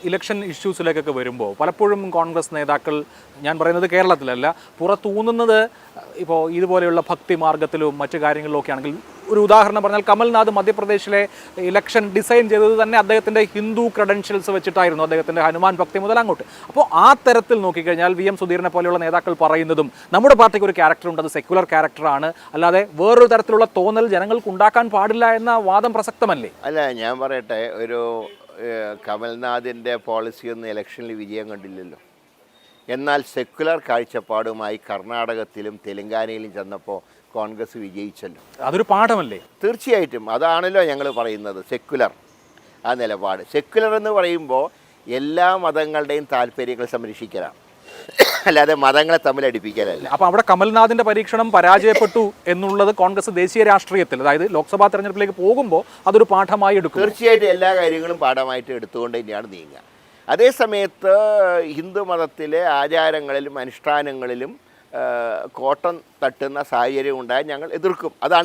Election ഇഷ്യൂസിലേക്കൊക്കെ വരുമ്പോൾ പലപ്പോഴും കോൺഗ്രസ് നേതാക്കൾ, ഞാൻ പറയുന്നത് കേരളത്തിലല്ല, പുറത്തൂന്നുന്നത് ഇപ്പോൾ ഇതുപോലെയുള്ള ഭക്തി മാർഗത്തിലും മറ്റു കാര്യങ്ങളിലൊക്കെ ആണെങ്കിൽ, ഒരു ഉദാഹരണം പറഞ്ഞാൽ കമൽനാഥ് മധ്യപ്രദേശിലെ ഇലക്ഷൻ ഡിസൈൻ ചെയ്തത് തന്നെ അദ്ദേഹത്തിൻ്റെ ഹിന്ദു ക്രെഡൻഷ്യൽസ് വെച്ചിട്ടായിരുന്നു, അദ്ദേഹത്തിൻ്റെ ഹനുമാൻ ഭക്തി മുതൽ അങ്ങോട്ട്. അപ്പോൾ ആ തരത്തിൽ നോക്കിക്കഴിഞ്ഞാൽ വി എം സുധീരനെ പോലെയുള്ള നേതാക്കൾ പറയുന്നതും നമ്മുടെ പാർട്ടിക്ക് ഒരു ക്യാരക്ടറുണ്ട്, അത് സെക്യുലർ ക്യാരക്ടറാണ്, അല്ലാതെ വേറൊരു തരത്തിലുള്ള തോന്നൽ ജനങ്ങൾക്ക് ഉണ്ടാക്കാൻ പാടില്ല എന്ന വാദം പ്രസക്തമല്ലേ? അല്ല, ഞാൻ പറയട്ടെ, ഒരു കമൽനാഥിൻ്റെ പോളിസിയൊന്നും ഇലക്ഷനിൽ വിജയം കണ്ടില്ലല്ലോ. എന്നാൽ സെക്യുലർ കാഴ്ചപ്പാടുമായി കർണാടകത്തിലും തെലങ്കാനയിലും ചെന്നപ്പോൾ കോൺഗ്രസ് വിജയിച്ചല്ലോ. അതൊരു പാഠമല്ലേ? തീർച്ചയായിട്ടും അതാണല്ലോ ഞങ്ങൾ പറയുന്നത്, സെക്യുലർ ആ നിലപാട്. സെക്യുലർ എന്ന് പറയുമ്പോൾ എല്ലാ മതങ്ങളുടെയും താല്പര്യങ്ങൾ സംരക്ഷിക്കലാണ്, അല്ലാതെ മതങ്ങളെ തമ്മിൽ അടുപ്പിക്കലല്ല. അപ്പോൾ അവിടെ കമൽനാഥിന്റെ പരീക്ഷണം പരാജയപ്പെട്ടു എന്നുള്ളത് കോൺഗ്രസ് ദേശീയ രാഷ്ട്രീയത്തിൽ, അതായത് ലോക്സഭാ തെരഞ്ഞെടുപ്പിലേക്ക് പോകുമ്പോൾ അതൊരു പാഠമായി എടുക്കും. തീർച്ചയായിട്ടും എല്ലാ കാര്യങ്ങളും പാഠമായിട്ട് എടുത്തുകൊണ്ട് തന്നെയാണ് നീങ്ങുക. അതേസമയത്ത് ഹിന്ദു മതത്തിലെ ആചാരങ്ങളിലും അനുഷ്ഠാനങ്ങളിലും കോട്ടം തട്ടുന്ന സാഹചര്യം ഉണ്ടായാൽ ഞങ്ങൾ എതിർക്കും. അതാണ്